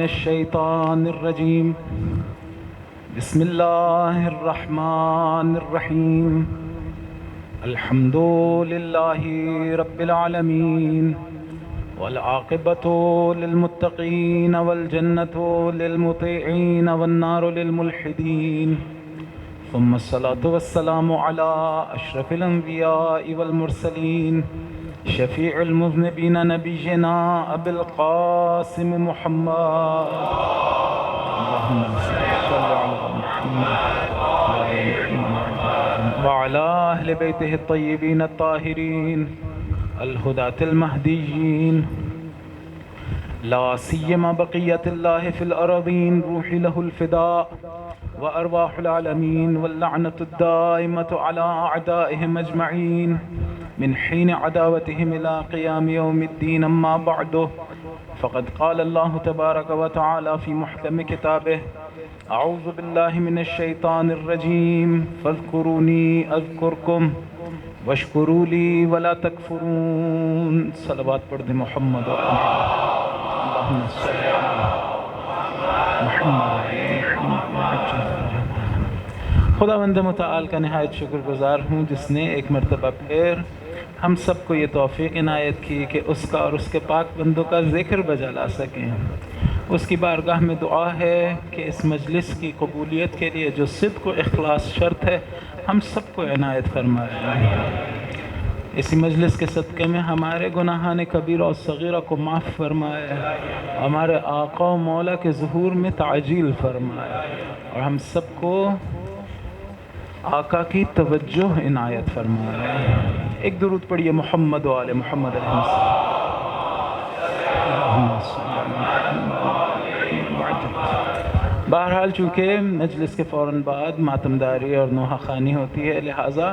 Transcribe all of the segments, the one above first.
الشیطان الرجیم بسم اللہ الرحمن الرحیم الحمد للہ رب العالمین والعاقبۃ للمتقین والجنۃ للمطیعین والنار للملحدین ثم الصلاة والسلام علی اشرف الانبیاء والمرسلین شفیع المذنبین نبینا ابی القاسم محمد اللہم صل علی محمد وعلی اہل بیتہ الطیبین الطاہرین الہداة المہدیین لا سیما بقیت اللہ فی الارضین روحی لہ الفداء وارواح العالمین واللعنة الدائمة علی اعدائهم اجمعین من حين عداوتهم إلى قيام يوم الدين أما بعد فقد قال الله تبارك وتعالى في محكم كتابه أعوذ بالله من الشيطان الرجيم فاذكروني أذكركم واشكروا لي ولا تكفرون صلوات پڑھ دیں محمد اللهم صل على محمد خداوند متعال کا نہایت شکر گزار ہوں جس نے ایک مرتبہ پھر ہم سب کو یہ توفیق عنایت کی کہ اس کا اور اس کے پاک بندوں کا ذکر بجا لا سکیں۔ اس کی بارگاہ میں دعا ہے کہ اس مجلس کی قبولیت کے لیے جو صدق و اخلاص شرط ہے ہم سب کو عنایت فرمائے۔ اسی مجلس کے صدقے میں ہمارے گناہان کبیرہ و صغیرہ کو معاف فرمائے، ہمارے آقا و مولا کے ظہور میں تعجیل فرمائے اور ہم سب کو آقا کی توجہ عنایت فرمائے۔ ایک درود پڑھیے محمد و آل محمد علیہ السلام۔ بہرحال چونکہ مجلس کے فوراً بعد ماتمداری اور نوحہ خوانی ہوتی ہے، لہٰذا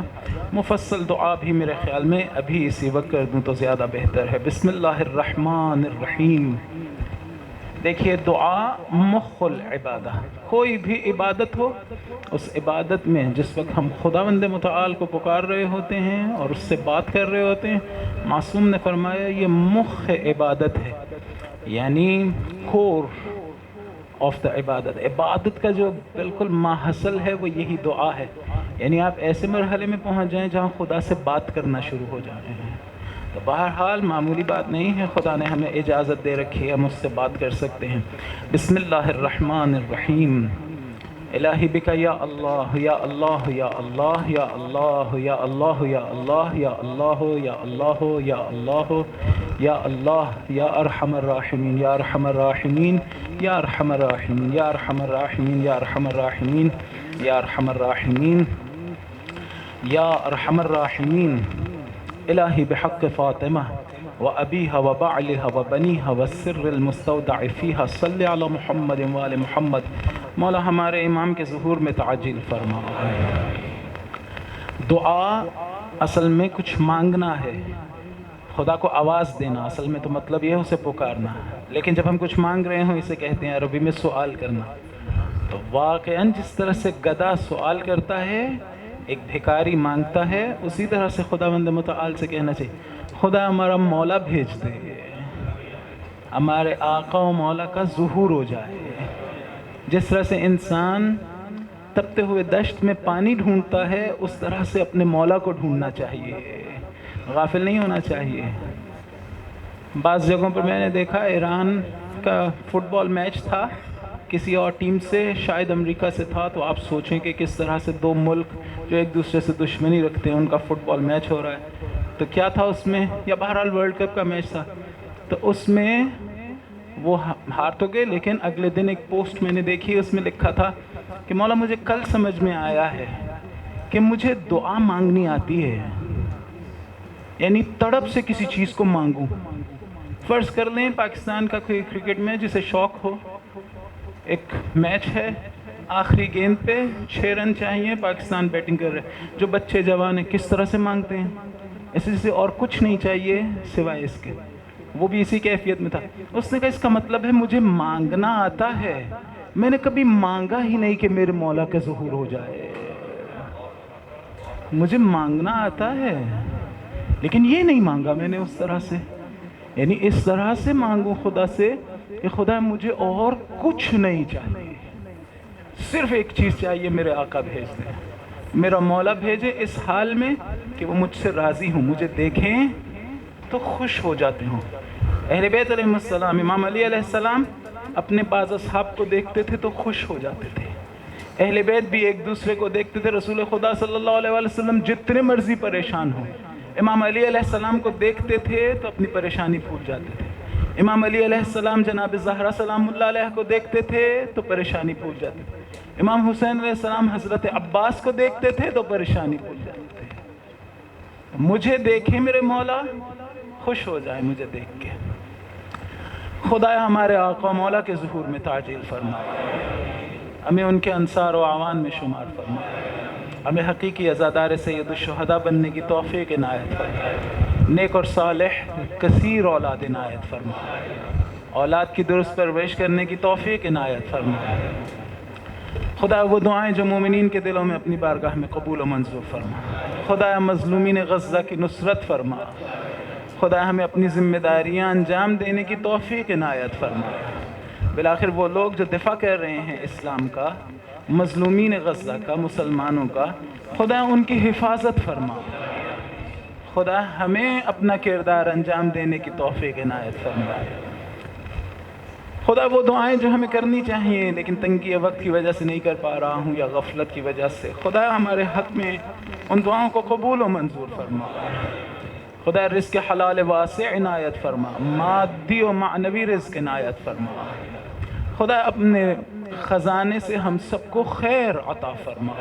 مفصل دعا بھی میرے خیال میں ابھی اسی وقت کر دوں تو زیادہ بہتر ہے۔ بسم اللہ الرحمن الرحیم۔ دیکھیے دعا مخ العبادہ، کوئی بھی عبادت ہو اس عبادت میں جس وقت ہم خداوند متعال کو پکار رہے ہوتے ہیں اور اس سے بات کر رہے ہوتے ہیں، معصوم نے فرمایا یہ مخ عبادت ہے، یعنی کور آف دا عبادت۔ عبادت کا جو بالکل ماحصل ہے وہ یہی دعا ہے، یعنی آپ ایسے مرحلے میں پہنچ جائیں جہاں خدا سے بات کرنا شروع ہو جائیں۔ تو بہرحال معمولی بات نہیں ہے، خدا نے ہمیں اجازت دے رکھی ہے، ہم اس سے بات کر سکتے ہیں۔ بسم اللہ الرحمن الرحیم۔ الہی بک یا اللہ یا اللہ یا اللہ یا اللہ یا اللہ یا اللہ یا اللہ یا اللہ یا اللہ یا اللہ یا ارحم الراحمین یا ارحم الراحمین یا ارحم الراحمین یا ارحم الراحمین یا ارحم الراحمین یا ارحم الراحمین یا ارحم الراحمین۔ الہی بحق فاطمہ وابیہا وبعلہا وبنیہا والسر المستودع فیہا صلی علی محمد وآل محمد۔ مولا ہمارے امام کے ظہور میں تعجیل فرما۔ دعا اصل میں کچھ مانگنا ہے، خدا کو آواز دینا، اصل میں تو مطلب یہ ہے اسے پکارنا، لیکن جب ہم کچھ مانگ رہے ہوں اسے کہتے ہیں عربی میں سوال کرنا۔ تو واقعاً جس طرح سے گدھا سوال کرتا ہے، ایک بھکاری مانگتا ہے، اسی طرح سے خداوند متعال سے کہنا چاہیے خدا ہمارا مولا بھیج دے، ہمارے آقا و مولا کا ظہور ہو جائے۔ جس طرح سے انسان تپتے ہوئے دشت میں پانی ڈھونڈتا ہے اس طرح سے اپنے مولا کو ڈھونڈنا چاہیے، غافل نہیں ہونا چاہیے۔ بعض جگہوں پر میں نے دیکھا ایران کا فٹ بال میچ تھا کسی اور ٹیم سے، شاید امریکہ سے تھا، تو آپ سوچیں کہ کس طرح سے دو ملک جو ایک دوسرے سے دشمنی رکھتے ہیں ان کا فٹ بال میچ ہو رہا ہے۔ تو کیا تھا اس میں، یا بہرحال ورلڈ کپ کا میچ تھا، تو اس میں وہ ہار تو گئے، لیکن اگلے دن ایک پوسٹ میں نے دیکھی، اس میں لکھا تھا کہ مولا مجھے کل سمجھ میں آیا ہے کہ مجھے دعا مانگنی آتی ہے، یعنی تڑپ سے کسی چیز کو مانگوں۔ فرض کر لیں پاکستان کا کوئی کرکٹ میں جسے شوق ہو، ایک میچ ہے، آخری گیند پہ 6 رن چاہیے، پاکستان بیٹنگ کر رہے، جو بچے جوان ہیں کس طرح سے مانگتے ہیں، ایسے جیسے اور کچھ نہیں چاہیے سوائے اس کے، وہ بھی اسی کیفیت میں تھا۔ اس نے کہا اس کا مطلب ہے مجھے مانگنا آتا ہے، میں نے کبھی مانگا ہی نہیں کہ میرے مولا کا ظہور ہو جائے، مجھے مانگنا آتا ہے لیکن یہ نہیں مانگا میں نے اس طرح سے، یعنی اس طرح سے مانگوں خدا سے کہ خدا مجھے اور کچھ نہیں چاہیے، صرف ایک چیز چاہیے، میرے آقا بھیج دیں، میرا مولا بھیجے اس حال میں کہ وہ مجھ سے راضی ہوں، مجھے دیکھیں تو خوش ہو جاتے ہوں۔ اہل بیت علیہ السلام، امام علی علیہ السلام اپنے بعض اصحاب کو دیکھتے تھے تو خوش ہو جاتے تھے، اہل بیت بھی ایک دوسرے کو دیکھتے تھے، رسول خدا صلی اللہ علیہ وسلم جتنے مرضی پریشان ہوں، امام علی علیہ السلام کو دیکھتے تھے تو اپنی پریشانی بھول جاتے تھے، امام علی علیہ السلام جناب زہرا سلام اللہ علیہ کو دیکھتے تھے تو پریشانی بھول جاتے تھے، امام حسین علیہ السلام حضرت عباس کو دیکھتے تھے تو پریشانی بھول جاتے تھے۔ مجھے دیکھیں میرے مولا، خوش ہو جائے مجھے دیکھ کے۔ خدایا ہمارے آقا مولا کے ظہور میں تعجیل فرما، ہمیں ان کے انصار و اعوان میں شمار فرما، ہمیں حقیقی عزادار سید الشہداء بننے کی توفیق عنایت فرما، نیک اور صالح کثیر اولاد عنایت فرما، اولاد کی درست پرورش کرنے کی توفیق عنایت فرما۔ خدا وہ دعائیں جو مومنین کے دلوں میں اپنی بارگاہ میں قبول و منظور فرما، خدا مظلومین غزہ کی نصرت فرما، خدا ہمیں اپنی ذمہ داریاں انجام دینے کی توفیق عنایت فرما۔ بالآخر وہ لوگ جو دفاع کر رہے ہیں اسلام کا، مظلومین غزہ کا، مسلمانوں کا، خدا ان کی حفاظت فرما، خدا ہمیں اپنا کردار انجام دینے کی توفیق عنایت فرما۔ خدا وہ دعائیں جو ہمیں کرنی چاہیے لیکن تنگی وقت کی وجہ سے نہیں کر پا رہا ہوں یا غفلت کی وجہ سے، خدا ہمارے حق میں ان دعاؤں کو قبول و منظور فرما۔ خدا رزق حلال واسع عنایت فرما، مادی و معنوی رزق عنایت فرما۔ خدا اپنے خزانے سے ہم سب کو خیر عطا فرما،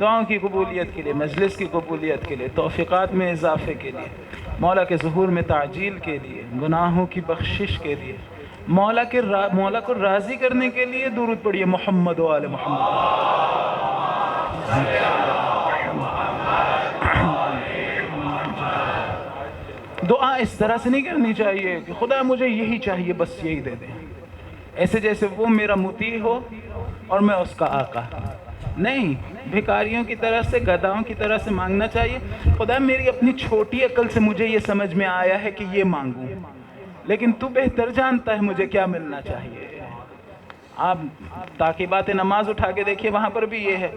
دعاؤں کی قبولیت کے لیے، مجلس کی قبولیت کے لیے، توفیقات میں اضافے کے لیے، مولا کے ظہور میں تعجیل کے لیے، گناہوں کی بخشش کے لیے، مولا کو راضی کرنے کے لیے درود پڑھیے محمد و آل محمد۔ دعا اس طرح سے نہیں کرنی چاہیے کہ خدا مجھے یہی چاہیے بس یہی دے دیں، ایسے جیسے وہ میرا مطیع ہو اور میں اس کا آقا۔ نہیں، بھکاریوں کی طرح سے، گدھاؤں کی طرح سے مانگنا چاہیے، خدا میری اپنی چھوٹی عقل سے مجھے یہ سمجھ میں آیا ہے کہ یہ مانگوں، لیکن تو بہتر جانتا ہے مجھے کیا ملنا چاہیے۔ آپ تعقیبات نماز اٹھا کے دیکھیے، وہاں پر بھی یہ ہے،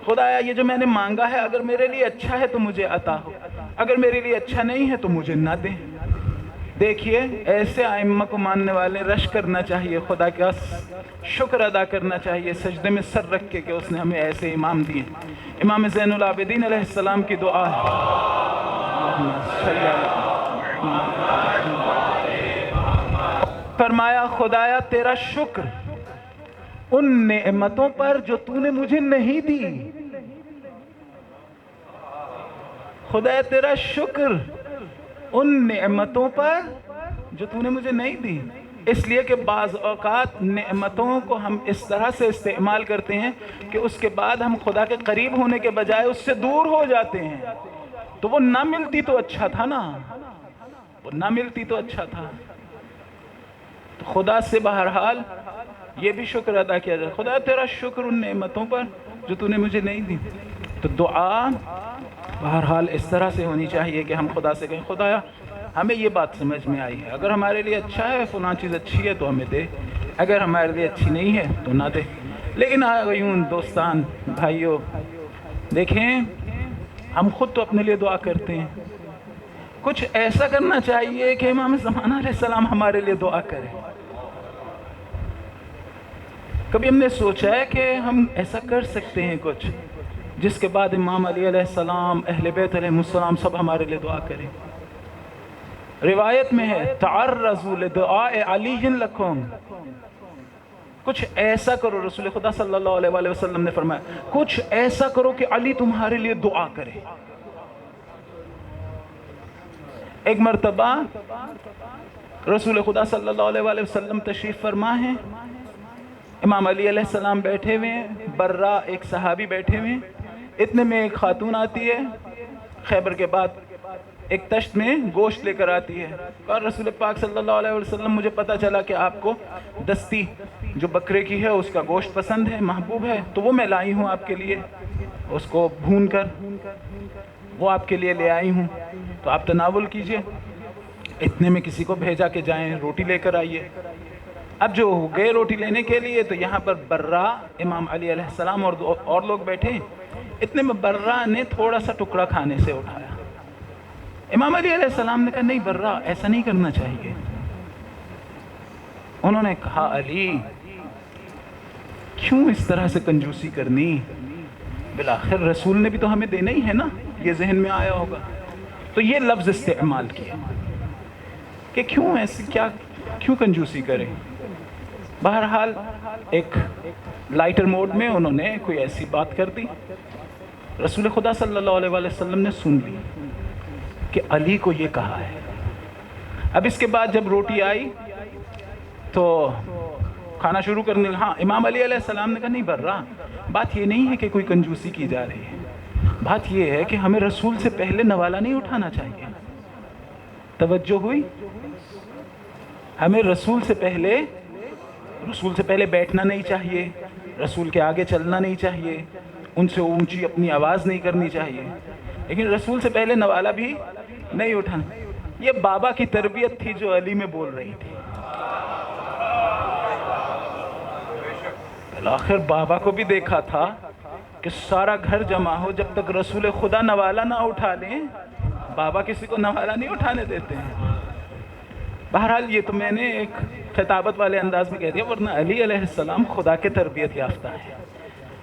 خدایا یہ جو میں نے مانگا ہے اگر میرے لیے اچھا ہے تو مجھے عطا ہو، اگر میرے لیے اچھا نہیں ہے تو مجھے نہ دے۔ دیکھیے ایسے ائمہ کو ماننے والے رش کرنا چاہیے، خدا کا شکر ادا کرنا چاہیے سجدے میں سر رکھ کے کہ اس نے ہمیں ایسے امام دیے۔ امام زین العابدین علیہ السلام کی دعا ہے، فرمایا خدایا تیرا شکر ان نعمتوں پر جو تو نے مجھے نہیں دی، خدایا تیرا شکر ان نعمتوں پر جو تو نے مجھے نہیں دی۔ اس لیے کہ بعض اوقات نعمتوں کو ہم اس طرح سے استعمال کرتے ہیں کہ اس کے بعد ہم خدا کے قریب ہونے کے بجائے اس سے دور ہو جاتے ہیں، تو وہ نہ ملتی تو اچھا تھا نا، وہ نہ ملتی تو اچھا تھا۔ تو خدا سے بہرحال یہ بھی شکر ادا کیا جائے، خدا تیرا شکر ان نعمتوں پر جو تو نے مجھے نہیں دی۔ تو دعا بہرحال اس طرح سے ہونی چاہیے کہ ہم خدا سے کہیں خدایا ہمیں یہ بات سمجھ میں آئی ہے، اگر ہمارے لیے اچھا ہے فلاں چیز اچھی ہے تو ہمیں دے، اگر ہمارے لیے اچھی نہیں ہے تو نہ دے۔ لیکن یوں دوستان بھائیوں دیکھیں، ہم خود تو اپنے لیے دعا کرتے ہیں، کچھ ایسا کرنا چاہیے کہ امام زمانہ علیہ السلام ہمارے لیے دعا کرے۔ کبھی ہم نے سوچا ہے کہ ہم ایسا کر سکتے ہیں کچھ جس کے بعد امام علی علیہ السلام، اہل بیت علیہ السلام سب ہمارے لیے دعا کریں؟ روایت میں ہے تعرضوا لدعاء علی لکم، کچھ ایسا کرو، رسول خدا صلی اللہ علیہ وآلہ وسلم نے فرمایا کچھ ایسا کرو کہ علی تمہارے لیے دعا کرے۔ ایک مرتبہ رسول خدا صلی اللہ علیہ وآلہ وسلم تشریف فرما ہیں، امام علی علیہ السلام بیٹھے ہوئے ہیں، برا ایک صحابی بیٹھے ہوئے ہیں، اتنے میں ایک خاتون آتی ہے، خیبر کے بعد ایک تشت میں گوشت لے کر آتی ہے، اور رسول پاک صلی اللہ علیہ وسلم مجھے پتہ چلا کہ آپ کو دستی جو بکرے کی ہے اس کا گوشت پسند ہے، محبوب ہے، تو وہ میں لائی ہوں آپ کے لیے، اس کو بھون کر وہ آپ کے لیے لے آئی ہوں، تو آپ تناول کیجئے۔ اتنے میں کسی کو بھیجا کہ جائیں روٹی لے کر آئیے، اب جو گئے روٹی لینے کے لیے تو یہاں پر برا امام علی علیہ السلام اور لوگ بیٹھے، اتنے میں برا نے تھوڑا سا ٹکڑا کھانے سے اٹھایا۔ امام علی علیہ السلام نے کہا نہیں برا ایسا نہیں کرنا چاہیے۔ انہوں نے کہا علی کیوں اس طرح سے کنجوسی کرنی، بالآخر رسول نے بھی تو ہمیں دینا ہی ہے نا، یہ ذہن میں آیا ہوگا تو یہ لفظ استعمال کیا کہ کیوں ایسی کیوں کنجوسی کریں۔ بہرحال ایک لائٹر موڈ میں انہوں نے کوئی ایسی بات کر دی، رسول خدا صلی اللہ علیہ وسلم نے سن لی کہ علی کو یہ کہا ہے۔ اب اس کے بعد جب روٹی آئی تو کھانا شروع کرنے لگا۔ ہاں امام علی علیہ السلام نے کہا نہیں برا بات یہ نہیں ہے کہ کوئی کنجوسی کی جا رہی ہے، بات یہ ہے کہ ہمیں رسول سے پہلے نوالا نہیں اٹھانا چاہیے۔ توجہ ہوئی؟ ہمیں رسول سے پہلے بیٹھنا نہیں چاہیے، رسول کے آگے چلنا نہیں چاہیے، ان سے اونچی اپنی آواز نہیں کرنی چاہیے، لیکن رسول سے پہلے نوالا بھی نہیں اٹھانا۔ یہ بابا کی تربیت تھی جو علی میں بول رہی تھی۔ آخر بابا کو بھی دیکھا تھا کہ سارا گھر جمع ہو، جب تک رسول خدا نوالا نہ اٹھا لیں بابا کسی کو نوالا نہیں اٹھانے دیتے ہیں۔ بہرحال یہ تو میں نے ایک خطابت والے انداز میں کہہ دیا، ورنہ علی علیہ السلام خدا کے تربیت یافتہ ہے۔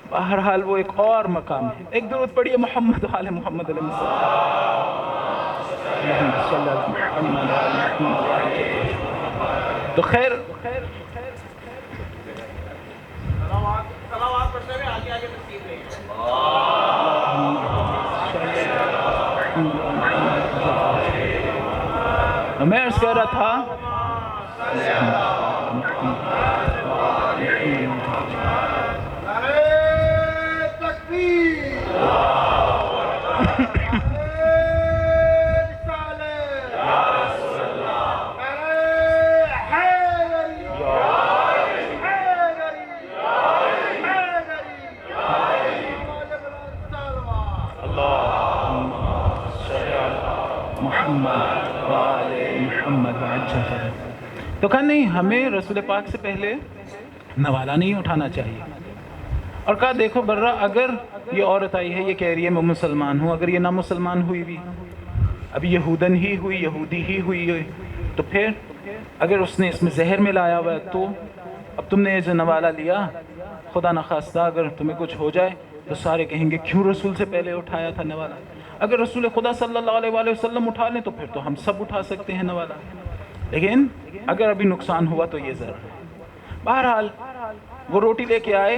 بہرحال وہ ایک اور مقام ہے۔ ایک درود پڑھیے محمد وعلی محمد علیہ السلام۔ تو خیر میں عرض کہہ رہا تھا تو کہا نہیں ہمیں رسول پاک سے پہلے نوالا نہیں اٹھانا چاہیے، اور کہا دیکھو برا اگر یہ عورت آئی ہے یہ کہہ رہی ہے میں مسلمان ہوں، اگر یہ نہ مسلمان ہوئی بھی اب یہودن ہی ہوئی یہودی ہی ہوئی تو پھر اگر اس نے اس میں زہر ملایا ہوا ہے تو اب تم نے یہ جو نوالا لیا خدا نخواستہ اگر تمہیں کچھ ہو جائے تو سارے کہیں گے کیوں رسول سے پہلے اٹھایا تھا نوالا۔ اگر رسول خدا صلی اللہ علیہ وآلہ وسلم اٹھا لیں تو پھر تو ہم سب اٹھا سکتے ہیں نوالا، لیکن اگر ابھی نقصان ہوا تو یہ ضرور ہے۔ بہرحال وہ روٹی لے کے آئے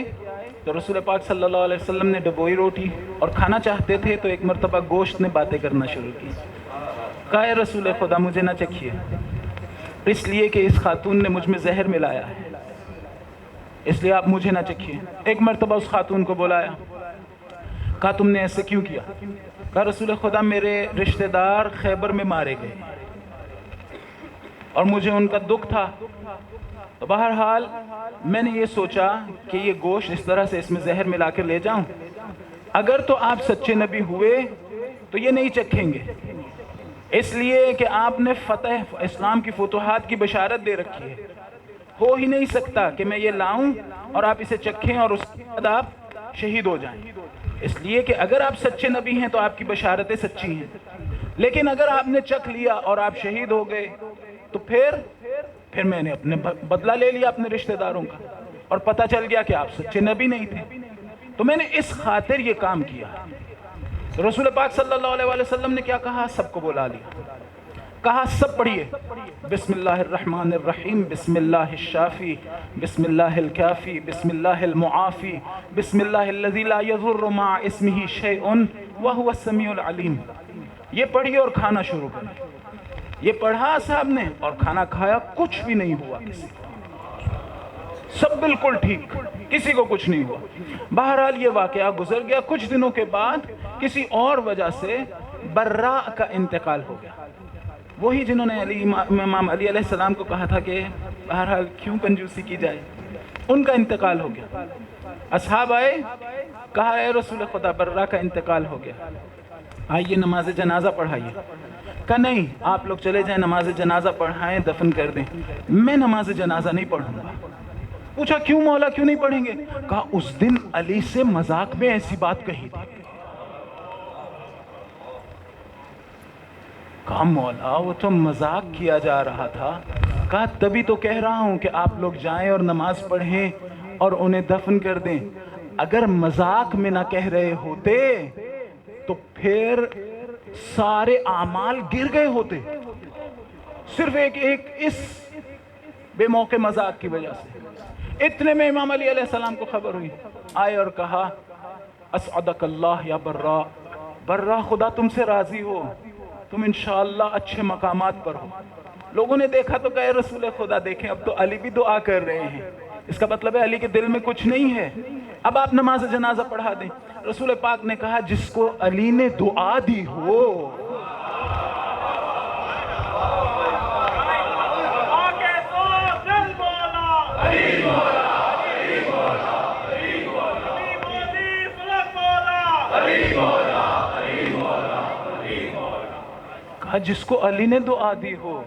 تو رسول پاک صلی اللہ علیہ وسلم نے ڈبوئی روٹی اور کھانا چاہتے تھے تو ایک مرتبہ گوشت نے باتیں کرنا شروع کی۔ کہا اے رسول خدا مجھے نہ چکھیے، اس لیے کہ اس خاتون نے مجھ میں زہر ملایا ہے، اس لیے آپ مجھے نہ چکھیے۔ ایک مرتبہ اس خاتون کو بلایا، کہا تم نے ایسے کیوں کیا؟ کہا رسول خدا میرے رشتہ دار خیبر میں مارے گئے اور مجھے ان کا دکھ تھا، تو بہرحال میں نے یہ سوچا کہ یہ گوشت اس طرح سے اس میں زہر ملا کے لے جاؤں، اگر تو آپ سچے نبی ہوئے تو یہ نہیں چکھیں گے، اس لیے کہ آپ نے فتح اسلام کی فتوحات کی بشارت دے رکھی ہے، ہو ہی نہیں سکتا کہ میں یہ لاؤں اور آپ اسے چکھیں اور اس کے بعد آپ شہید ہو جائیں، اس لیے کہ اگر آپ سچے نبی ہیں تو آپ کی بشارتیں سچی ہیں، لیکن اگر آپ نے چکھ لیا اور آپ شہید ہو گئے تو پھر میں نے اپنے بدلہ لے لیا اپنے رشتہ داروں کا، اور پتہ چل گیا کہ آپ سچے نبی نہیں تھے، تو میں نے اس خاطر یہ کام کیا۔ تو رسول پاک صلی اللہ علیہ وسلم نے کیا کہا؟ سب کو بلا لیا، کہا سب پڑھیے بسم اللہ الرحمن الرحیم، بسم اللہ الشافی، بسم اللہ الکافی، بسم اللہ المعافی، بسم اللہ الذی لا یضر مع اسمہ شیء وہو السمیع العلیم۔ یہ پڑھیے اور کھانا شروع کریں۔ یہ پڑھا صاحب نے اور کھانا کھایا، کچھ بھی نہیں ہوا کسی کو، سب بالکل ٹھیک، کسی کو کچھ نہیں ہوا۔ بہرحال یہ واقعہ گزر گیا، کچھ دنوں کے بعد کسی اور وجہ سے برا کا انتقال ہو گیا، وہی جنہوں نے امام علی علیہ السلام کو کہا تھا کہ بہرحال کیوں کنجوسی کی جائے، ان کا انتقال ہو گیا۔ اصحاب آئے، کہا اے رسول خدا برا کا انتقال ہو گیا۔ آئیے نماز جنازہ پڑھائیے. کہا نہیں آپ لوگ چلے جائیں نماز جنازہ پڑھائیں دفن کر دیں، میں نماز جنازہ نہیں پڑھوں گا. پوچھا کیوں مولا کیوں نہیں پڑھیں گے؟ کہا اس دن علی سے مذاق میں ایسی بات کہی تھی. کہا مولا وہ تو مذاق کیا جا رہا تھا. کہا تبھی تو کہہ رہا ہوں کہ آپ لوگ جائیں اور نماز پڑھیں اور انہیں دفن کر دیں. اگر مذاق میں نہ کہہ رہے ہوتے تو پھر سارے اعمال گر گئے ہوتے، صرف ایک اس بے موقع مذاق کی وجہ سے. اتنے میں امام علی علیہ السلام کو خبر ہوئی، آئے اور کہا اسعدک اللہ یا برا، برا خدا تم سے راضی ہو، تم انشاءاللہ اچھے مقامات پر ہو. لوگوں نے دیکھا تو کہے رسول خدا دیکھیں اب تو علی بھی دعا کر رہے ہیں، اس کا مطلب ہے علی کے دل میں کچھ نہیں ہے، اب آپ نماز جنازہ پڑھا دیں. رسول پاک نے کہا جس کو علی نے دعا دی ہو، کہا جس کو علی نے دعا دی ہو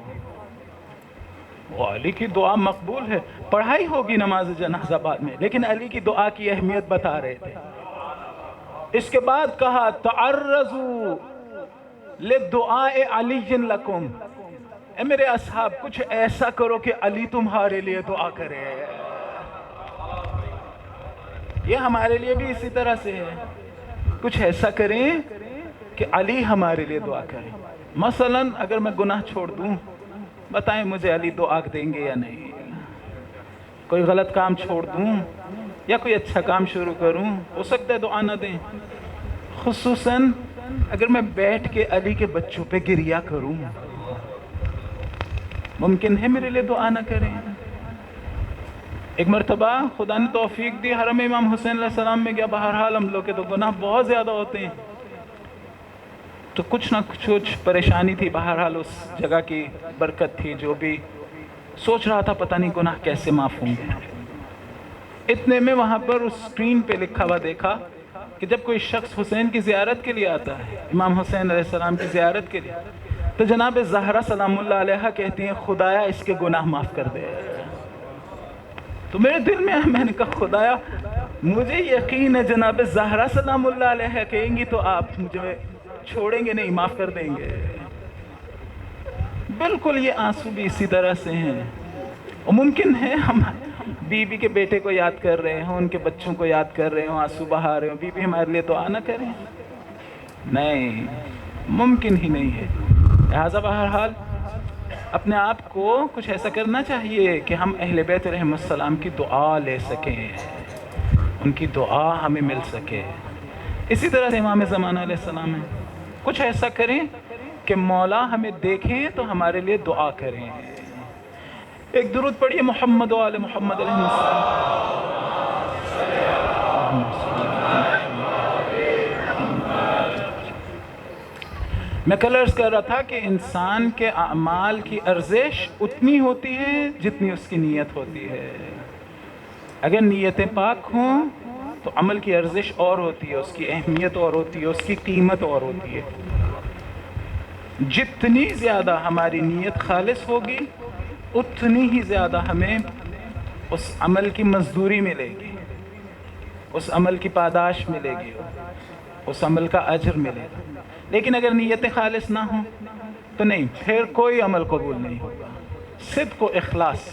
وہ علی کی دعا مقبول ہے. پڑھائی ہوگی نماز جنازہ بعد میں، لیکن علی کی دعا کی اہمیت بتا رہے تھے. اس کے بعد کہا تعرضوا لدعاء علی لکم، اے میرے اصحاب کچھ ایسا کرو کہ علی تمہارے لیے دعا کرے. یہ ہمارے لیے بھی اسی طرح سے ہے، کچھ ایسا کریں کہ علی ہمارے لیے دعا کرے. مثلا اگر میں گناہ چھوڑ دوں، بتائیں مجھے علی دعا دیں گے یا نہیں؟ کوئی غلط کام چھوڑ دوں یا کوئی اچھا کام شروع کروں، ہو سکتا ہے دعا نہ دیں. خصوصاً اگر میں بیٹھ کے علی کے بچوں پہ گریہ کروں، ممکن ہے میرے لیے دعا نہ کریں. ایک مرتبہ خدا نے توفیق دی، حرم امام حسین علیہ السلام میں گیا. بہرحال ہم لوگ کے تو گناہ بہت زیادہ ہوتے ہیں، تو کچھ نہ کچھ پریشانی تھی. بہرحال اس جگہ کی برکت تھی، جو بھی سوچ رہا تھا پتہ نہیں گناہ کیسے معاف ہوں گے. اتنے میں وہاں پر اس سکرین پہ لکھا ہوا دیکھا کہ جب کوئی شخص حسین کی زیارت کے لیے آتا ہے، امام حسین علیہ السلام کی زیارت کے لیے، تو جناب زہرا سلام اللہ علیہ کہتی ہیں خدایا اس کے گناہ معاف کر دے. تو میرے دل میں نے کہا خدایا مجھے یقین ہے جناب زہرا سلام اللہ علیہ کہیں گی تو آپ مجھے چھوڑیں گے نہیں، معاف کر دیں گے. بالکل یہ آنسو بھی اسی طرح سے ہیں. اور ممکن ہے ہم بیوی کے بیٹے کو یاد کر رہے ہوں، ان کے بچوں کو یاد کر رہے ہوں، آنسو بہا رہے ہوں، بیوی ہمارے لیے دعا نہ کریں؟ نہیں، ممکن ہی نہیں ہے. لہٰذا بہرحال اپنے آپ کو کچھ ایسا کرنا چاہیے کہ ہم اہل بیت علیہم السلام کی دعا لے سکیں، ان کی دعا ہمیں مل سکے. اسی طرح سے امام زمانہ علیہ السلام ہے، کچھ ایسا کریں کہ مولا ہمیں دیکھیں تو ہمارے لیے دعا کریں. ایک درود پڑھیے محمد و آل محمد علیہ السلام. میں کل عرض کر رہا تھا کہ انسان کے اعمال کی ارزش اتنی ہوتی ہے جتنی اس کی نیت ہوتی ہے. اگر نیتیں پاک ہوں تو عمل کی ارزش اور ہوتی ہے، اس کی اہمیت اور ہوتی ہے، اس کی قیمت اور ہوتی ہے. جتنی زیادہ ہماری نیت خالص ہوگی اتنی ہی زیادہ ہمیں اس عمل کی مزدوری ملے گی، اس عمل کی پاداش ملے گی، اس عمل کا اجر ملے گا. لیکن اگر نیتیں خالص نہ ہوں تو نہیں، پھر کوئی عمل قبول نہیں ہوگا. صدق و اخلاص،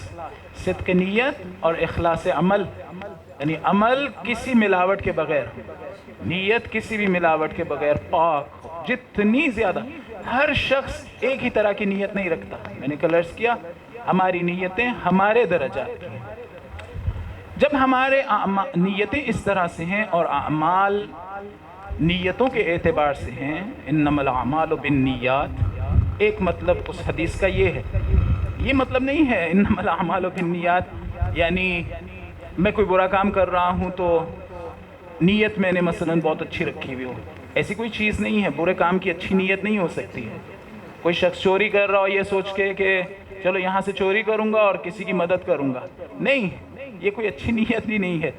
صدق نیت اور اخلاص عمل، یعنی عمل کسی ملاوٹ کے بغیر، نیت کسی بھی ملاوٹ کے بغیر پاک ہو. جتنی زیادہ، ہر شخص ایک ہی طرح کی نیت نہیں رکھتا. میں نے کل عرض کیا ہماری نیتیں ہمارے درجات کی ہیں. جب ہمارے نیتیں اس طرح سے ہیں اور اعمال نیتوں کے اعتبار سے ہیں، انما الاعمال بالنیات، ایک مطلب اس حدیث کا یہ ہے. یہ مطلب نہیں ہے انما الاعمال بالنیات یعنی میں کوئی برا کام کر رہا ہوں تو نیت میں نے مثلا بہت اچھی رکھی ہوئی ہو. ایسی کوئی چیز نہیں ہے، برے کام کی اچھی نیت نہیں ہو سکتی ہے. کوئی شخص چوری کر رہا ہو یہ سوچ کے کہ چلو یہاں سے چوری کروں گا اور کسی کی مدد کروں گا، نہیں، یہ کوئی اچھی نیت بھی نہیں ہے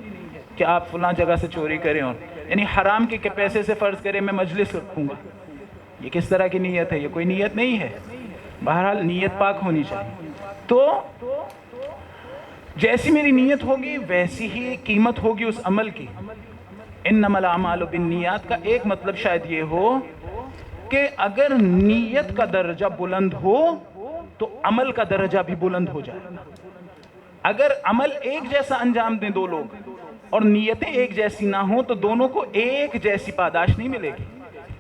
کہ آپ فلاں جگہ سے چوری کریں. اور یعنی حرام کے پیسے سے فرض کریں میں مجلس رکھوں گا، یہ کس طرح کی نیت ہے؟ یہ کوئی نیت نہیں ہے. بہرحال نیت پاک ہونی چاہیے. تو جیسی میری نیت ہوگی ویسی ہی قیمت ہوگی اس عمل کی. انما الاعمال بالنیات کا ایک مطلب شاید یہ ہو کہ اگر نیت کا درجہ بلند ہو تو عمل کا درجہ بھی بلند ہو جائے. اگر عمل ایک جیسا انجام دیں دو لوگ اور نیتیں ایک جیسی نہ ہوں تو دونوں کو ایک جیسی پاداش نہیں ملے گی،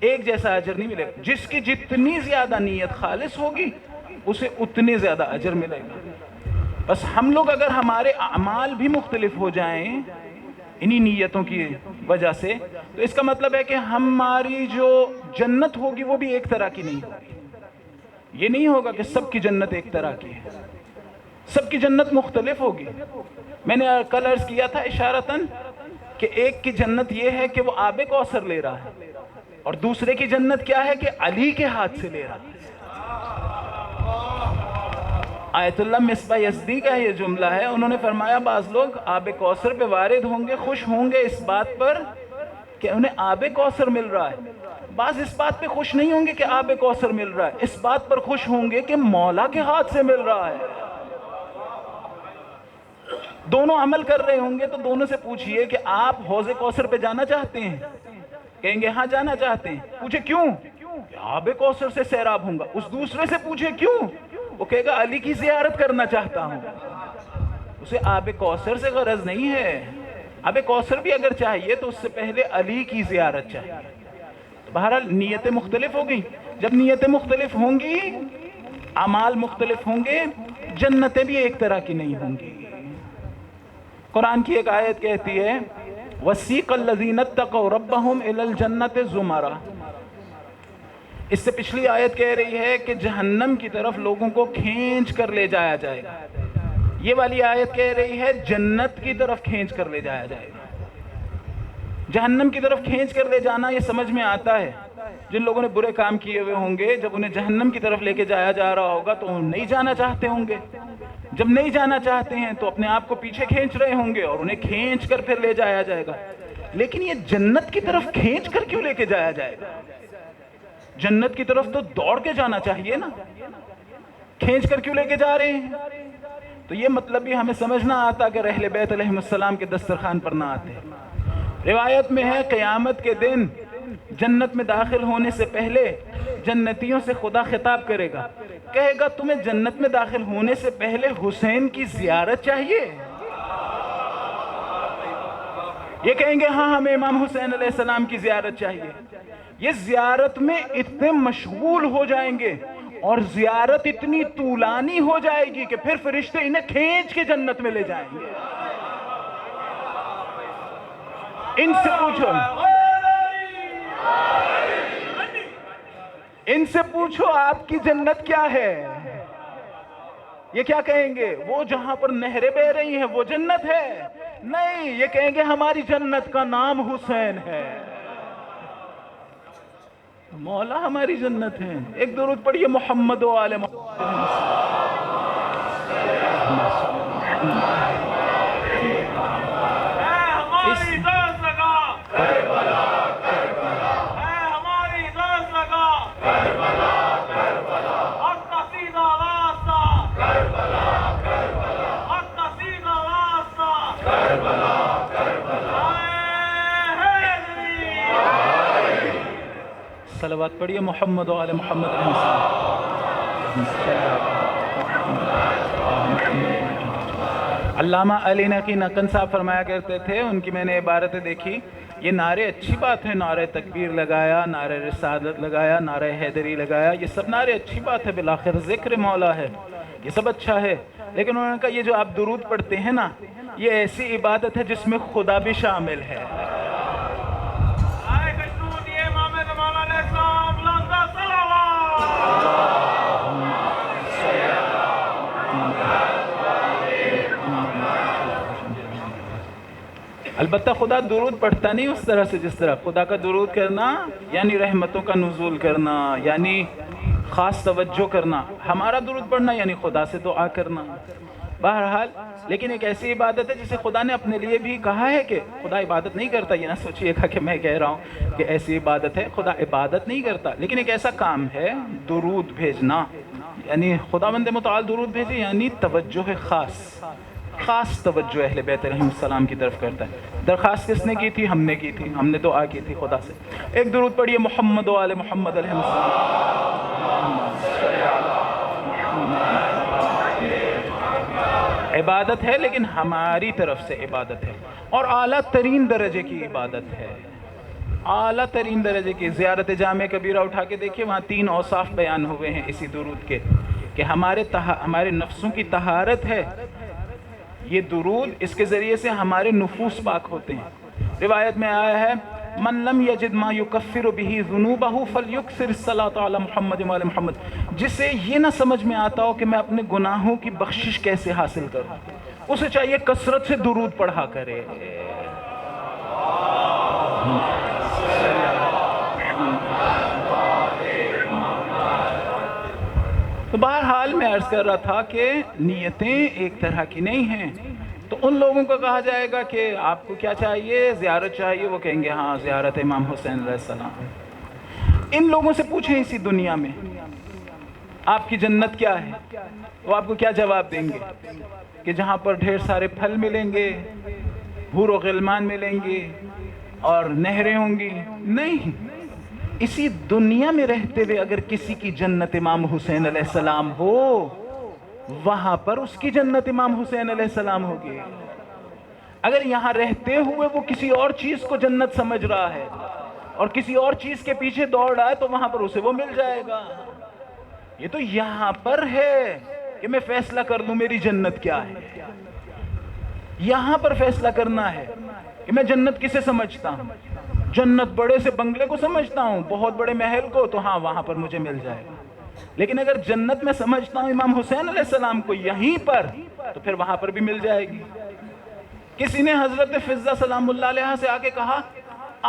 ایک جیسا اجر نہیں ملے گا. جس کی جتنی زیادہ نیت خالص ہوگی اسے اتنے زیادہ اجر ملے گا. بس ہم لوگ اگر ہمارے اعمال بھی مختلف ہو جائیں انہی نیتوں کی وجہ سے تو اس کا مطلب ہے کہ ہماری جو جنت ہوگی وہ بھی ایک طرح کی نہیں ہوگی. یہ نہیں ہوگا کہ سب کی جنت ایک طرح کی ہے، سب کی جنت مختلف ہوگی. میں نے کل عرض کیا تھا اشارتاً کہ ایک کی جنت یہ ہے کہ وہ آب کوثر لے رہا ہے اور دوسرے کی جنت کیا ہے کہ علی کے ہاتھ سے لے رہا ہے. آیت اللہ مصباح یزدی کا یہ جملہ ہے. انہوں نے فرمایا بعض لوگ آب کوثر پہ وارد ہوں گے، خوش ہوں گے اس بات پر کہ انہیں آب کوثر مل رہا ہے. بعض اس بات پہ خوش نہیں ہوں گے کہ آب کوثر مل رہا ہے، اس بات پر خوش ہوں گے کہ مولا کے ہاتھ سے مل رہا ہے. دونوں عمل کر رہے ہوں گے تو دونوں سے پوچھئے کہ آپ حوض کوثر پہ جانا چاہتے ہیں؟ کہیں گے ہاں جانا چاہتے ہیں. پوچھے کیوں؟ کہ آب کوثر سے سیراب ہوں گا. اس دوسرے سے پوچھے کیوں؟ وہ کہے گا علی کی زیارت کرنا چاہتا ہوں. اسے آب کوثر سے غرض نہیں ہے. آب کوثر بھی اگر چاہیے تو اس سے پہلے علی کی زیارت چاہیے. بہرحال نیتیں مختلف ہوگی. جب نیتیں مختلف ہوں گی اعمال مختلف ہوں گے، جنتیں بھی ایک طرح کی نہیں ہوں گی. قرآن کی ایک آیت کہتی ہے وَسِيقَ الَّذِينَ اتَّقَوْا رَبَّهُمْ إِلَى الْجَنَّةِ زُمَرًا. اس سے پچھلی آیت کہہ رہی ہے کہ جہنم کی طرف لوگوں کو کھینچ کر لے جایا جائے گا. یہ والی آیت کہہ رہی ہے جنت کی طرف کھینچ کر لے جایا جائے گا. جہنم کی طرف کھینچ کر لے جانا یہ سمجھ میں آتا ہے. جن لوگوں نے برے کام کیے ہوئے ہوں گے جب انہیں جہنم کی طرف لے کے جایا جا رہا ہوگا تو نہیں جانا چاہتے ہوں گے. جب نہیں جانا چاہتے ہیں تو اپنے آپ کو پیچھے کھینچ رہے ہوں گے اور انہیں کھینچ کر پھر لے جایا جائے گا. لیکن یہ جنت کی طرف کھینچ کر کیوں لے کے جایا جائے گا؟ جنت کی طرف تو دوڑ کے جانا چاہیے نا. کھینچ کر کیوں لے کے جا رہے ہیں؟ تو یہ مطلب بھی ہمیں سمجھنا آتا کہ اہل بیت علیہ السلام کے دسترخوان پر نہ آتے. روایت میں ہے قیامت کے دن جنت میں داخل ہونے سے پہلے جنتیوں سے خدا خطاب کرے گا، کہے گا تمہیں جنت میں داخل ہونے سے پہلے حسین کی زیارت چاہیے؟ یہ کہیں گے ہاں ہمیں امام حسین علیہ السلام کی زیارت چاہیے. یہ زیارت میں اتنے مشغول ہو جائیں گے اور زیارت اتنی طولانی ہو جائے گی کہ پھر فرشتے انہیں کھینچ کے جنت میں لے جائیں گے. ان سے پوچھو، ان سے پوچھو آپ کی جنت کیا ہے؟ یہ کیا کہیں گے؟ وہ جہاں پر نہریں بہہ رہی ہیں وہ جنت ہے؟ نہیں، یہ کہیں گے ہماری جنت کا نام حسین ہے. مولا ہماری جنت ہے. ایک درود پڑھیے محمد و آل محمد. صلوات پڑھیے محمد و آل محمد. علامہ علی نقی نقن صاحب فرمایا کرتے تھے، ان کی میں نے عبارتیں دیکھی، یہ نعرے اچھی بات ہے، نعرہ تکبیر لگایا، نعرہ رسالت لگایا، نعرہ حیدری لگایا، یہ سب نعرے اچھی بات ہے، بالآخر ذکر مولا ہے، یہ سب اچھا ہے. لیکن انہوں نے کہا یہ جو آپ درود پڑھتے ہیں نا یہ ایسی عبادت ہے جس میں خدا بھی شامل ہے. البتہ خدا درود پڑھتا نہیں اس طرح سے جس طرح خدا کا درود کرنا یعنی رحمتوں کا نزول کرنا، یعنی خاص توجہ کرنا. ہمارا درود پڑھنا یعنی خدا سے دعا کرنا. بہرحال لیکن ایک ایسی عبادت ہے جسے خدا نے اپنے لیے بھی کہا ہے کہ خدا عبادت نہیں کرتا. یہ نہ سوچئے گا کہ میں کہہ رہا ہوں کہ ایسی عبادت ہے. خدا عبادت نہیں کرتا، لیکن ایک ایسا کام ہے درود بھیجنا. یعنی خداوند متعال درود بھیجے یعنی توجہ خاص توجہ اہل بیت علیہ السلام کی طرف کرتا ہے. درخواست کس نے کی تھی؟ ہم نے کی تھی. ہم نے دعا کی تھی خدا سے. ایک درود پڑھیے محمد و آل محمد علیہ السلام. عبادت ہے لیکن ہماری طرف سے عبادت ہے، اور اعلیٰ ترین درجے کی عبادت ہے. اعلیٰ ترین درجے کی. زیارت جامع کبیرہ اٹھا کے دیکھیے، وہاں 3 اوصاف بیان ہوئے ہیں اسی درود کے کہ ہمارے نفسوں کی طہارت ہے. یہ درود اس کے ذریعے سے ہمارے نفوس پاک ہوتے ہیں. روایت میں آیا ہے من لم یجد ما یکفر به ذنوبہ فلیکثر الصلاۃ علی محمد و آل محمد. جسے یہ نہ سمجھ میں آتا ہو کہ میں اپنے گناہوں کی بخشش کیسے حاصل کروں، اسے چاہیے کثرت سے درود پڑھا کرے. تو بہرحال میں عرض کر رہا تھا کہ نیتیں ایک طرح کی نہیں ہیں. تو ان لوگوں کو کہا جائے گا کہ آپ کو کیا چاہیے؟ زیارت چاہیے. وہ کہیں گے ہاں زیارت امام حسین علیہ السلام. ان لوگوں سے پوچھیں اسی دنیا میں آپ کی جنت کیا ہے، وہ آپ کو کیا جواب دیں گے؟ کہ جہاں پر ڈھیر سارے پھل ملیں گے، حور و غلمان ملیں گے اور نہریں ہوں گی. نہیں، اسی دنیا میں رہتے ہوئے اگر کسی کی جنت امام حسین علیہ السلام ہو، وہاں پر اس کی جنت امام حسین علیہ السلام ہوگی. اگر یہاں رہتے ہوئے وہ کسی اور چیز کو جنت سمجھ رہا ہے اور کسی اور چیز کے پیچھے دوڑ رہا ہے تو وہاں پر اسے وہ مل جائے گا. یہ تو یہاں پر ہے کہ میں فیصلہ کر لوں میری جنت کیا ہے. یہاں پر فیصلہ کرنا ہے کہ میں جنت کسے سمجھتا ہوں. جنت بڑے سے بنگلے کو سمجھتا ہوں، بہت بڑے محل کو، تو ہاں وہاں پر مجھے مل جائے گا. لیکن اگر جنت میں سمجھتا ہوں امام حسین علیہ السلام کو یہیں پر، تو پھر وہاں پر بھی مل جائے گی. کسی نے حضرت فضہ سلام اللہ علیہ سے آ کے کہا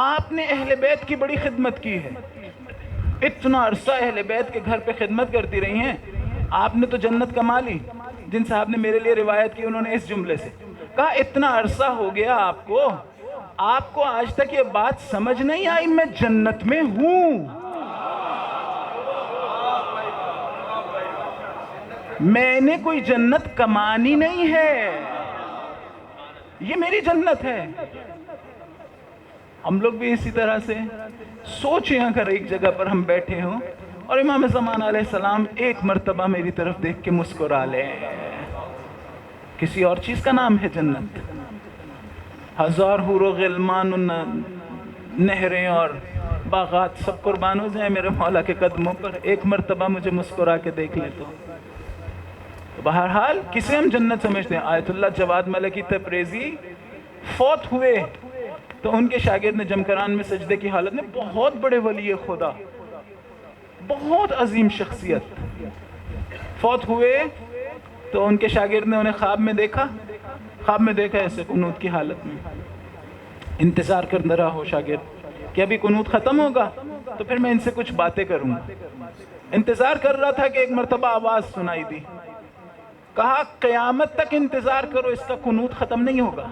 آپ نے اہل بیت کی بڑی خدمت کی ہے، اتنا عرصہ اہل بیت کے گھر پہ خدمت کرتی رہی ہیں، آپ نے تو جنت کما لی. جن صاحب نے میرے لیے روایت کی انہوں نے اس جملے سے کہا اتنا عرصہ ہو گیا آپ کو آج تک یہ بات سمجھ نہیں آئی میں جنت میں ہوں. میں نے کوئی جنت کمانی نہیں ہے، یہ میری جنت ہے. ہم لوگ بھی اسی طرح سے سوچیں اگر ایک جگہ پر ہم بیٹھے ہوں اور امام زمان علیہ السلام ایک مرتبہ میری طرف دیکھ کے مسکرا لیں. کسی اور چیز کا نام ہے جنت. ہزار حور و غلمان نہریں اور باغات سب قربان ہو جائیں میرے مولا کے قدموں پر، ایک مرتبہ مجھے مسکرا کے دیکھ لیں. تو بہرحال کسے ہم جنت سمجھتے ہیں؟ آیت اللہ جواد ملکی تبریزی فوت ہوئے تو ان کے شاگرد نے جمکران میں سجدے کی حالت میں، بہت بڑے ولی خدا، بہت عظیم شخصیت، فوت ہوئے تو ان کے شاگرد نے انہیں خواب میں دیکھا ایسے قنوت کی حالت میں. انتظار کر رہا ہو شاگرد کہ ابھی قنوت ختم ہوگا تو پھر میں ان سے کچھ باتیں کروں گا. انتظار کر رہا تھا کہ ایک مرتبہ آواز سنائی دی، کہا قیامت تک انتظار کرو، اس کا قنوت ختم نہیں ہوگا.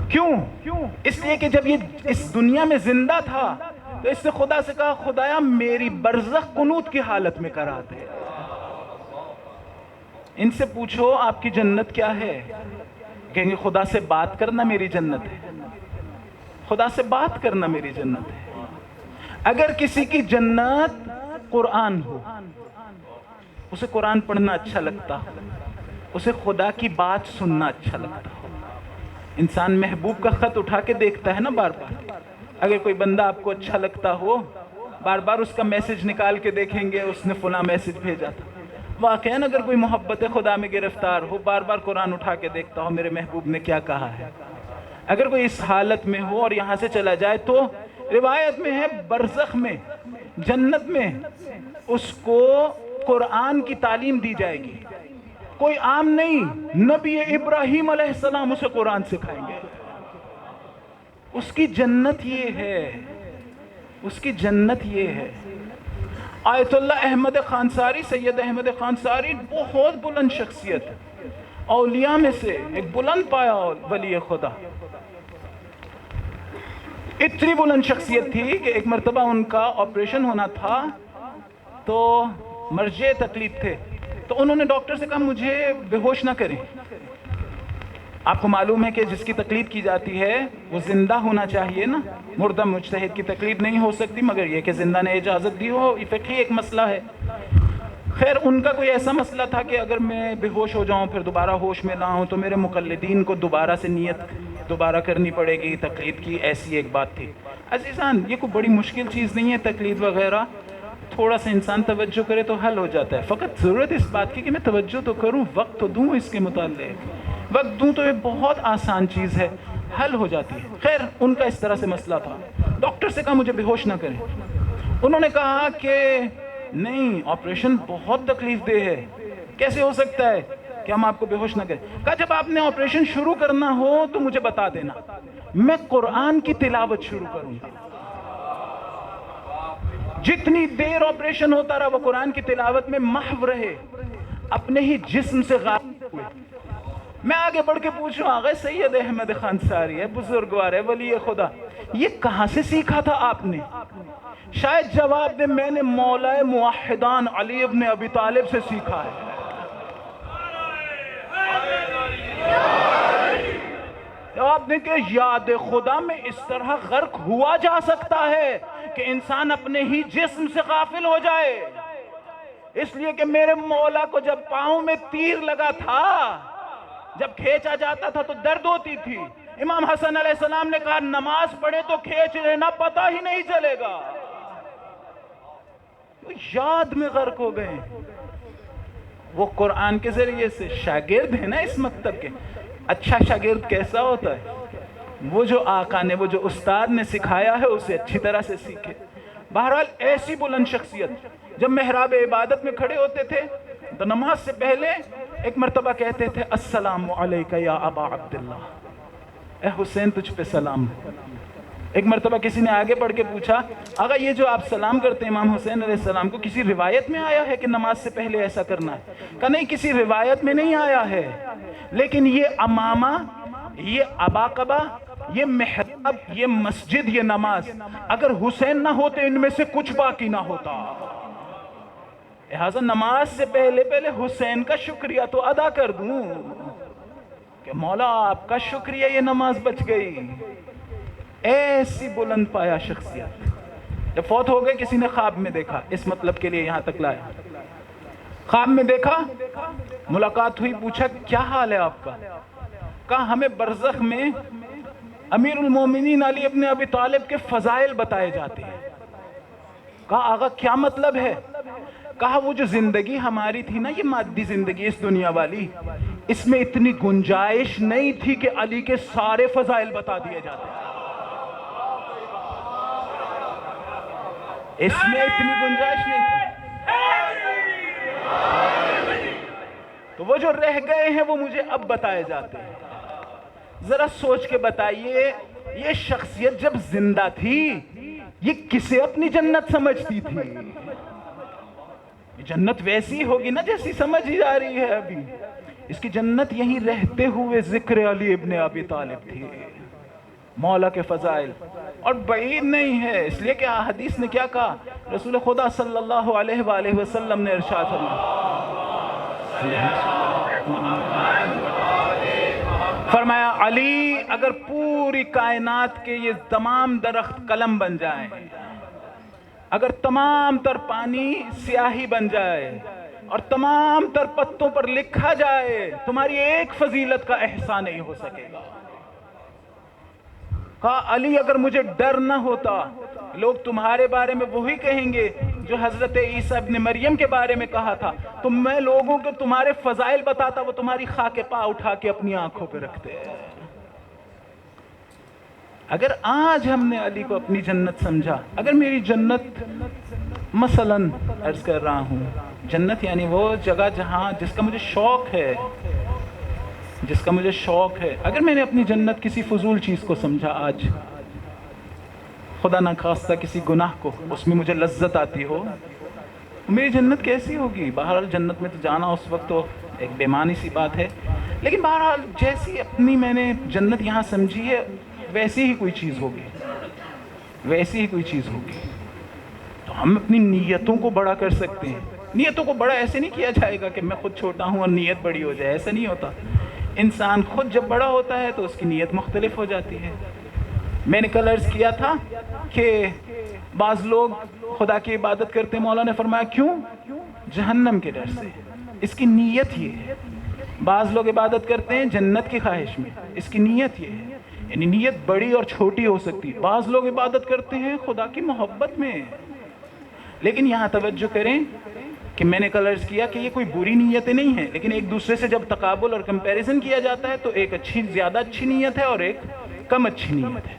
کیوں؟ اس لیے کہ جب یہ اس دنیا میں زندہ تھا تو اس سے خدا سے کہا خدایا میری برزخ قنوت کی حالت میں کرا دے. ان سے پوچھو آپ کی جنت کیا ہے، کہیں گے خدا سے بات کرنا میری جنت ہے. خدا سے بات کرنا میری جنت ہے. اگر کسی کی جنت قرآن ہو، اسے قرآن پڑھنا اچھا لگتا ہو، اسے خدا کی بات سننا اچھا لگتا ہو. انسان محبوب کا خط اٹھا کے دیکھتا ہے نا بار بار. اگر کوئی بندہ آپ کو اچھا لگتا ہو، بار بار اس کا میسج نکال کے دیکھیں گے اس نے فلاں میسج بھیجا تھا. واقعاً اگر کوئی محبت خدا میں گرفتار ہو، بار بار قرآن اٹھا کے دیکھتا ہو میرے محبوب نے کیا کہا ہے. اگر کوئی اس حالت میں ہو اور یہاں سے چلا جائے تو روایت میں ہے برزخ میں، جنت میں اس کو قرآن کی تعلیم دی جائے گی. کوئی عام نہیں، نبی ابراہیم علیہ السلام اسے قرآن سکھائیں گے. اس کی جنت یہ ہے، اس کی جنت یہ ہے. آیت اللہ احمد خانساری، سید احمد خانساری بہت بلند شخصیت. اولیاء میں سے ایک بلند پایا ولی خدا، اتنی بلند شخصیت تھی کہ ایک مرتبہ ان کا آپریشن ہونا تھا تو مرجع تقلید تھے، تو انہوں نے ڈاکٹر سے کہا مجھے بے ہوش نہ کریں۔ آپ کو معلوم ہے کہ جس کی تقلید کی جاتی ہے وہ زندہ ہونا چاہیے نا، مردہ مجتہد کی تقلید نہیں ہو سکتی، مگر یہ کہ زندہ نے اجازت دی ہو، یہ فقہی ایک مسئلہ ہے۔ خیر ان کا کوئی ایسا مسئلہ تھا کہ اگر میں بے ہوش ہو جاؤں پھر دوبارہ ہوش میں نہ ہوں تو میرے مقلدین کو دوبارہ سے نیت دوبارہ کرنی پڑے گی تقلید کی، ایسی ایک بات تھی۔ عزیزان یہ کوئی بڑی مشکل چیز نہیں ہے تقلید وغیرہ، تھوڑا سا انسان توجہ کرے تو حل ہو جاتا ہے، فقط ضرورت اس بات کی کہ میں توجہ تو کروں، وقت تو دوں اس کے متعلق، وقت دوں تو یہ بہت آسان چیز ہے، حل ہو جاتی ہے۔ خیر ان کا اس طرح سے مسئلہ تھا، ڈاکٹر سے کہا مجھے بے ہوش نہ کریں۔ انہوں نے کہا کہ نہیں آپریشن بہت تکلیف دہ ہے، کیسے ہو سکتا ہے کہ ہم آپ کو بے ہوش نہ کریں؟ کہا جب آپ نے آپریشن شروع کرنا ہو تو مجھے بتا دینا، میں قرآن کی تلاوت شروع کروں گا۔ جتنی دیر آپریشن ہوتا رہا وہ قرآن کی تلاوت میں محو رہے، اپنے ہی جسم سے غائب ہوئے۔ میں آگے بڑھ کے پوچھوں آغا سید احمد خانساری ہے، بزرگوار ہے، ولی خدا، یہ کہاں سے سیکھا تھا آپ نے؟ شاید جواب دے میں نے مولا موحدان علی ابن ابی طالب سے سیکھا ہے۔ جواب دیں کہ یاد خدا میں اس طرح غرق ہوا جا سکتا ہے کہ انسان اپنے ہی جسم سے غافل ہو جائے، اس لیے کہ میرے مولا کو جب پاؤں میں تیر لگا تھا، جب کھینچا جاتا تھا تو درد ہوتی تھی۔ امام حسن علیہ السلام نے کہا نماز پڑھے تو کھینچ لینا پتہ ہی نہیں چلے گا۔ یاد میں غرق ہو گئے، وہ قرآن کے ذریعے سے شاگرد ہیں نا اس مکتب کے۔ اچھا شاگرد کیسا ہوتا ہے؟ وہ جو آقا نے، وہ جو استاد نے سکھایا ہے اسے اچھی طرح سے سیکھے۔ بہرحال ایسی بلند شخصیت جب محراب عبادت میں کھڑے ہوتے تھے تو نماز سے پہلے ایک مرتبہ کہتے تھے السلام علیکہ یا ابا عبداللہ، اے حسین تجھ پہ سلام۔ ایک مرتبہ کسی نے آگے بڑھ کے پوچھا آقا یہ جو آپ سلام کرتے ہیں امام حسین علیہ السلام کو، کسی روایت میں آیا ہے کہ نماز سے پہلے ایسا کرنا ہے؟ کہا نہیں کسی روایت میں نہیں آیا ہے، لیکن یہ امامہ، یہ عباقبہ، یہ محراب، یہ مسجد، یہ نماز، اگر حسین نہ ہوتے ان میں سے کچھ باقی نہ ہوتا۔ لہٰذا نماز سے پہلے حسین کا شکریہ تو ادا کر دوں کہ مولا آپ کا شکریہ یہ نماز بچ گئی۔ ایسی بلند پایا شخصیت جب فوت ہو گئے کسی نے خواب میں دیکھا، اس مطلب کے لیے یہاں تک لایا، خواب میں دیکھا، ملاقات ہوئی، پوچھا کیا حال ہے آپ کا؟ کہا ہمیں برزخ میں امیر المومنین علی ابن ابی طالب کے فضائل بتائے جاتے ہیں۔ کہا آقا کیا مطلب ہے؟ کہا وہ جو زندگی ہماری تھی نا، یہ مادی زندگی اس دنیا والی، اس میں اتنی گنجائش نہیں تھی کہ علی کے سارے فضائل بتا دیے جاتے ہیں، اس میں اتنی گنجائش نہیں تھی، تو وہ جو رہ گئے ہیں وہ مجھے اب بتائے جاتے ہیں۔ ذرا سوچ کے بتائیے یہ شخصیت جب زندہ تھی یہ کسے اپنی جنت سمجھتی تھی؟ جنت ویسی ہوگی نا جیسی سمجھ ہی جا رہی ہے ابھی، اس کی جنت یہیں رہتے ہوئے ذکر علی ابن ابی طالب تھی، مولا کے فضائل، اور بعید نہیں ہے، اس لیے کہ حدیث نے کیا کہا، رسول خدا صلی اللہ علیہ وآلہ وسلم نے ارشاد فرمایا علی اگر پوری کائنات کے یہ تمام درخت قلم بن جائیں، اگر تمام تر پانی سیاہی بن جائے اور تمام تر پتوں پر لکھا جائے، تمہاری ایک فضیلت کا احسان نہیں ہو سکے گا۔ کہا علی اگر مجھے ڈر نہ ہوتا لوگ تمہارے بارے میں وہی کہیں گے جو حضرت عیسیٰ ابن مریم کے بارے میں کہا تھا، تو میں لوگوں کو تمہارے فضائل بتاتا، وہ تمہاری خاک پا اٹھا کے اپنی آنکھوں پہ رکھتے ہیں۔ اگر آج ہم نے علی کو اپنی جنت سمجھا، اگر میری جنت مثلاً عرض کر رہا ہوں، جنت یعنی وہ جگہ جہاں جس کا مجھے شوق ہے، اگر میں نے اپنی جنت کسی فضول چیز کو سمجھا، آج خدا نہ خواستہ کسی گناہ کو، اس میں مجھے لذت آتی ہو، میری جنت کیسی ہوگی؟ بہرحال جنت میں تو جانا اس وقت تو ایک بے معنی سی بات ہے، لیکن بہرحال جیسی اپنی میں نے جنت یہاں سمجھی ہے ویسی ہی کوئی چیز ہوگی، ویسی ہی کوئی چیز ہوگی. تو ہم اپنی نیتوں کو بڑا کر سکتے ہیں. نیتوں کو بڑا ایسے نہیں کیا جائے گا کہ میں خود چھوٹا ہوں اور نیت بڑی ہو جائے، ایسا نہیں ہوتا. انسان خود جب بڑا ہوتا ہے تو اس کی نیت مختلف ہو جاتی ہے. میں نے کل عرض کیا تھا کہ بعض لوگ خدا کی عبادت کرتے ہیں، مولا نے فرمایا کیوں؟ جہنم کے ڈر سے. اس کی نیت یہ ہے. بعض لوگ عبادت کرتے ہیں جنت کی خواہش میں، اس کی نیت یہ ہے. یعنی نیت بڑی اور چھوٹی ہو سکتی ہے. بعض لوگ عبادت کرتے ہیں خدا کی محبت میں. لیکن یہاں توجہ کریں کہ میں نے کل عرض کیا کہ یہ کوئی بری نیتیں نہیں ہیں، لیکن ایک دوسرے سے جب تقابل اور کمپیریزن کیا جاتا ہے تو ایک زیادہ اچھی نیت ہے اور ایک کم اچھی نیت ہے.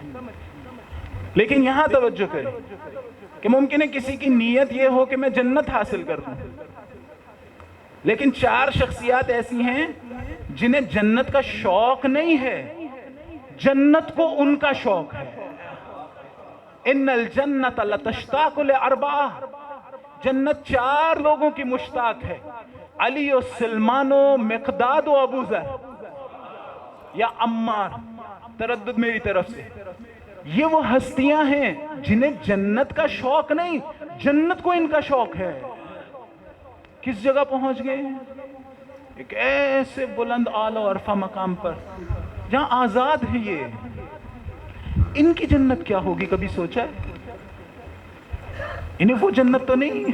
لیکن یہاں توجہ کریں کہ ممکن ہے کسی کی نیت یہ ہو کہ میں جنت حاصل کر دوں، لیکن 4 شخصیات ایسی ہیں جنہیں جنت کا شوق نہیں ہے، جنت کو ان کا شوق ہے. ان الجنت لتشتاق لاربعہ، جنت 4 لوگوں کی مشتاق ہے. علی و سلمان و مقداد و ابو ذر یا عمار، تردد میری طرف سے. یہ وہ ہستیاں ہیں جنہیں جنت کا شوق نہیں، جنت کو ان کا شوق ہے. کس جگہ پہنچ گئے؟ ایک ایسے بلند اعلیٰ و عرفہ مقام پر جہاں آزاد ہے. یہ ان کی جنت کیا ہوگی کبھی سوچا ہے؟ انہیں وہ جنت تو نہیں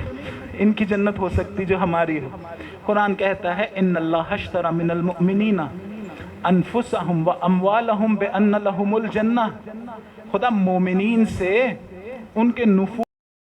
ان کی جنت ہو سکتی جو ہماری ہو. قرآن کہتا ہے ان اللہ اشتری من المؤمنین انفسہم واموالہم بان لہم الجنہ. خدا مومنین سے ان کے نفوس